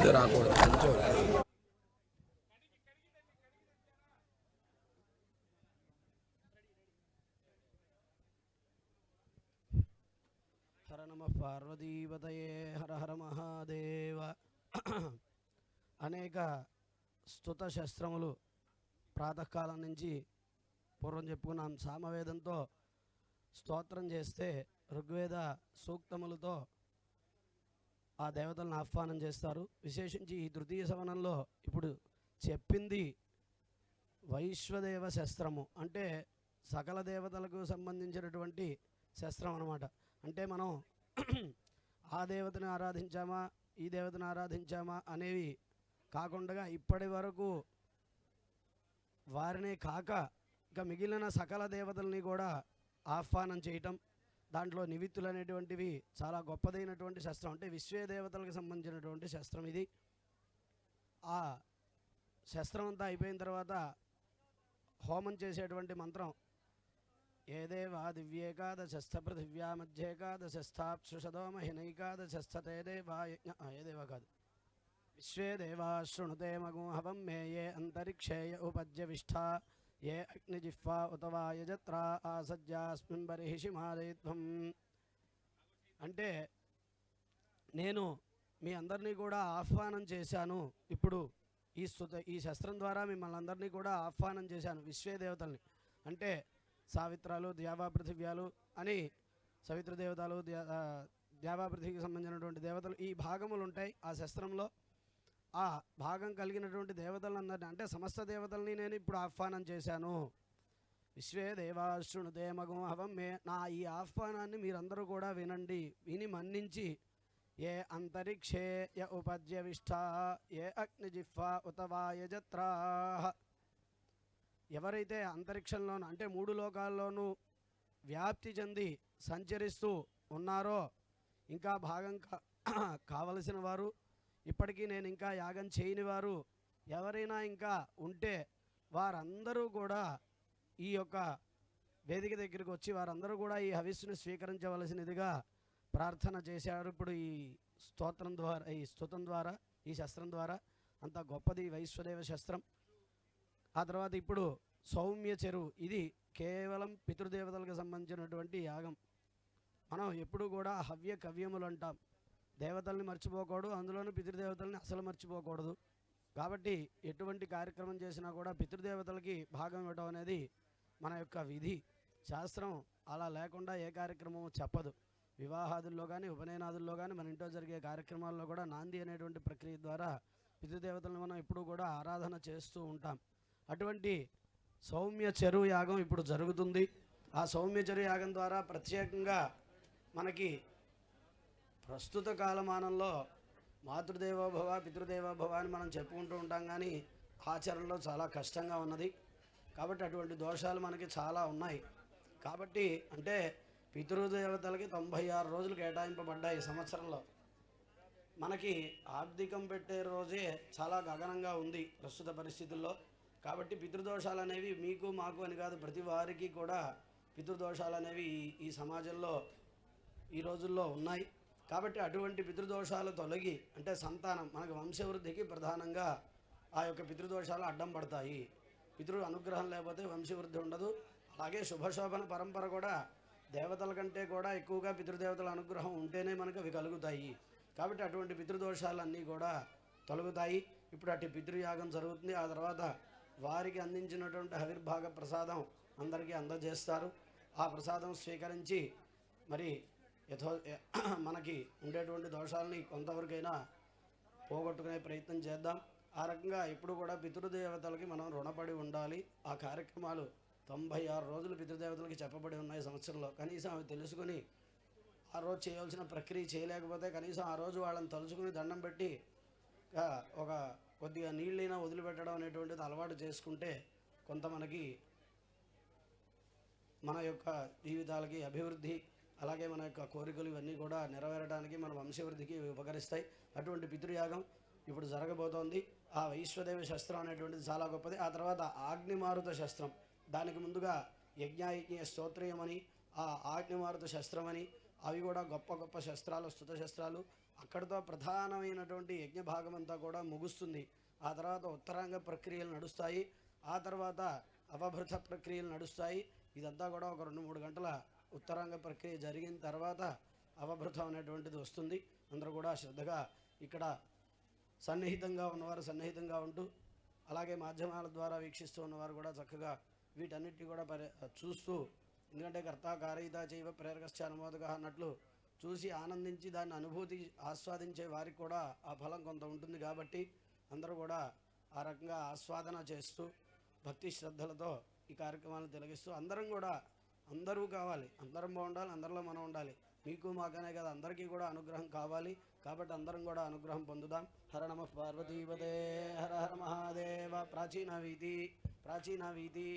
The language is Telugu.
మంచిది రాకూడదు. హర నమ పార్వతీపతయే హర హర మహాదేవ. అనేక స్తుత శస్త్రములు ప్రాతకాలం నుంచి పూర్వం చెప్పుకున్నాం. సామవేదంతో స్తోత్రం చేస్తే ఋగ్వేద సూక్తములతో ఆ దేవతలను ఆహ్వానం చేస్తారు. విశేషించి ఈ తృతీయ శవనంలో ఇప్పుడు చెప్పింది వైశ్వదేవ శస్త్రము, అంటే సకల దేవతలకు సంబంధించినటువంటి శస్త్రం అన్నమాట. అంటే మనం ఆ దేవతని ఆరాధించామా ఈ దేవతను ఆరాధించామా అనేవి కాకుండా ఇప్పటి వరకు వారినే కాక ఇక మిగిలిన సకల దేవతల్ని కూడా ఆహ్వానం చేయటం, దాంట్లో నిమిత్తులు అనేటువంటివి చాలా గొప్పదైనటువంటి శస్త్రం. అంటే విశ్వే దేవతలకు సంబంధించినటువంటి శస్త్రం ఇది. ఆ శస్త్రం అంతా అయిపోయిన తర్వాత హోమం చేసేటువంటి మంత్రం ఏ దేవా దివ్యేకాదశస్థ పృథివ్యా మధ్యేకాదశస్థాప్సుషదో మహినైకాదశస్థతే దేవా ఏ దేవా కాదు విశ్వే దేవా శృణుతే మగుహవం మే ఏ అంతరిక్షేయ ఉపజ్యవిష్ఠా ఏ అగ్నిజిహ్వా ఉత వాయజత్రా ఆసజ్యాస్మిన్ బర్హిషి మాదయిత్వం. అంటే నేను మీ అందరినీ కూడా ఆహ్వానం చేశాను. ఇప్పుడు ఈ శస్త్రం ద్వారా మిమ్మల్ని అందరినీ కూడా ఆహ్వానం చేశాను. విశ్వే దేవతల్ని అంటే సావిత్రాలు ద్యావా పృథివ్యాలు అని సవిత్ర దేవతలు ద్యావా పృథివికి సంబంధించినటువంటి దేవతలు ఈ భాగములు ఉంటాయి ఆ శస్త్రంలో. ఆ భాగం కలిగినటువంటి దేవతలందరినీ అంటే సమస్త దేవతల్ని నేను ఇప్పుడు ఆహ్వానం చేశాను. విశ్వే దేవా శృణుతే మగుహవం మే, నా ఈ ఆహ్వానాన్ని మీరందరూ కూడా వినండి, విని మన్నించి ఏ అంతరిక్షే య ఉపజ్యవిష్ఠా ఏ అగ్నిజిహ్వా ఉత వాయజత్రా, ఎవరైతే అంతరిక్షంలోనూ అంటే మూడు లోకాల్లోనూ వ్యాప్తి చెంది సంచరిస్తూ ఉన్నారో, ఇంకా భాగం కావలసిన వారు, ఇప్పటికీ నేను ఇంకా యాగం చేయని వారు ఎవరైనా ఇంకా ఉంటే వారందరూ కూడా ఈ యొక్క వేదిక దగ్గరికి వచ్చి వారందరూ కూడా ఈ హవిస్సును స్వీకరించవలసినదిగా ప్రార్థన చేశారు. ఇప్పుడు ఈ స్తోత్రం ద్వారా, ఈ స్తుతం ద్వారా, ఈ శస్త్రం ద్వారా అంత గొప్పది వైశ్వదేవ శస్త్రం. ఆ తర్వాత ఇప్పుడు సౌమ్య చెరువు, ఇది కేవలం పితృదేవతలకు సంబంధించినటువంటి యాగం. మనం ఎప్పుడు కూడా హవ్య కవ్యములు అంటాం, దేవతల్ని మర్చిపోకూడదు, అందులోనూ పితృదేవతల్ని అసలు మర్చిపోకూడదు. కాబట్టి ఎటువంటి కార్యక్రమం చేసినా కూడా పితృదేవతలకి భాగం ఇవ్వడం అనేది మన యొక్క విధి. శాస్త్రం అలా లేకుండా ఏ కార్యక్రమం చెప్పదు. వివాహాదుల్లో కానీ ఉపనయనాదుల్లో కానీ మన ఇంట్లో జరిగే కార్యక్రమాల్లో కూడా నాంది అనేటువంటి ప్రక్రియ ద్వారా పితృదేవతలను మనం ఎప్పుడూ కూడా ఆరాధన చేస్తూ ఉంటాం. అటువంటి సౌమ్య చెరువు యాగం ఇప్పుడు జరుగుతుంది. ఆ సౌమ్య చెరువు యాగం ద్వారా ప్రత్యేకంగా మనకి ప్రస్తుత కాలమానంలో మాతృదేవోభవ పితృదేవోభవ అని మనం చెప్పుకుంటూ ఉంటాం, కానీ ఆచరణలో చాలా కష్టంగా ఉన్నది. కాబట్టి అటువంటి దోషాలు మనకి చాలా ఉన్నాయి. కాబట్టి అంటే పితృదేవతలకి 96 రోజులు కేటాయింపబడ్డాయి సంవత్సరంలో. మనకి ఆర్థికం పెట్టే రోజే చాలా గగనంగా ఉంది ప్రస్తుత పరిస్థితుల్లో. కాబట్టి పితృదోషాలు అనేవి మీకు మాకు అని కాదు, ప్రతి వారికి కూడా పితృదోషాలు అనేవి ఈ సమాజంలో ఈ రోజుల్లో ఉన్నాయి. కాబట్టి అటువంటి పితృదోషాలు తొలగి అంటే సంతానం మనకు వంశవృద్ధికి ప్రధానంగా ఆ యొక్క పితృదోషాలు అడ్డం పడతాయి. పితృ అనుగ్రహం లేకపోతే వంశవృద్ధి ఉండదు. అలాగే శుభశోభన పరంపర కూడా దేవతల కంటే కూడా ఎక్కువగా పితృదేవతల అనుగ్రహం ఉంటేనే మనకు అవి కలుగుతాయి. కాబట్టి అటువంటి పితృదోషాలన్నీ కూడా తొలగుతాయి. ఇప్పుడు అటు పితృయాగం జరుగుతుంది. ఆ తర్వాత వారికి అందించినటువంటి హవిర్భాగ ప్రసాదం అందరికీ అందజేస్తారు. ఆ ప్రసాదం స్వీకరించి మరి మనకి ఉండేటువంటి దోషాలని కొంతవరకైనా పోగొట్టుకునే ప్రయత్నం చేద్దాం. ఆ రకంగా ఇప్పుడు కూడా పితృదేవతలకి మనం రుణపడి ఉండాలి. ఆ కార్యక్రమాలు 96 రోజులు పితృదేవతలకి చెప్పబడి ఉన్నాయి సంవత్సరంలో. కనీసం అవి తెలుసుకుని ఆ రోజు చేయవలసిన ప్రక్రియ చేయలేకపోతే కనీసం ఆ రోజు వాళ్ళని తలుచుకుని దండం పెట్టి ఒక కొద్దిగా నీళ్ళైనా వదిలిపెట్టడం అనేటువంటిది అలవాటు చేసుకుంటే కొంత మనకి మన యొక్క జీవితాలకి అభివృద్ధి, అలాగే మన యొక్క కోరికలు ఇవన్నీ కూడా నెరవేరడానికి మన వంశవృద్ధికి ఉపకరిస్తాయి. అటువంటి పితృయాగం ఇప్పుడు జరగబోతోంది. ఆ వైశ్వదేవ శస్త్రం అనేటువంటిది చాలా గొప్పది. ఆ తర్వాత ఆగ్నిమారుత శస్త్రం, దానికి ముందుగా యజ్ఞాయజ్ఞ స్తోత్రయమని ఆ ఆగ్నిమారుత శస్త్రమని, అవి కూడా గొప్ప గొప్ప శస్త్రాలు, స్తుత శస్త్రాలు. అక్కడితో ప్రధానమైనటువంటి యజ్ఞ భాగం అంతా కూడా ముగుస్తుంది. ఆ తర్వాత ఉత్తరాంగ ప్రక్రియలు నడుస్తాయి. ఆ తర్వాత అవభృత ప్రక్రియలు నడుస్తాయి. ఇదంతా కూడా ఒక 2-3 గంటల ఉత్తరాంగ ప్రక్రియ జరిగిన తర్వాత అవభృతం అనేటువంటిది వస్తుంది. అందరూ కూడా శ్రద్ధగా ఇక్కడ సన్నిహితంగా ఉన్నవారు సన్నిహితంగా ఉంటూ, అలాగే మాధ్యమాల ద్వారా వీక్షిస్తూ ఉన్నవారు కూడా చక్కగా వీటన్నిటిని కూడా చూస్తూ, ఎందుకంటే కర్త కారయిత చైవ ప్రేరకశ్చ అనుమోదక అన్నట్లు చూసి ఆనందించి దాన్ని అనుభూతి ఆస్వాదించే వారికి కూడా ఆ ఫలం కొంత ఉంటుంది. కాబట్టి అందరూ కూడా ఆ రకంగా ఆస్వాదన చేస్తూ భక్తి శ్రద్ధలతో ఈ కార్యక్రమాలను తిలగిస్తూ, అందరూ కావాలి, అందరం బాగుండాలి, అందరిలో మనం ఉండాలి. మీకు మాకనే కదా, అందరికీ కూడా అనుగ్రహం కావాలి. కాబట్టి అందరం కూడా అనుగ్రహం పొందుదాం. హర నమ పార్వతీపదే, హర హర మహాదేవ. ప్రాచీన వీధి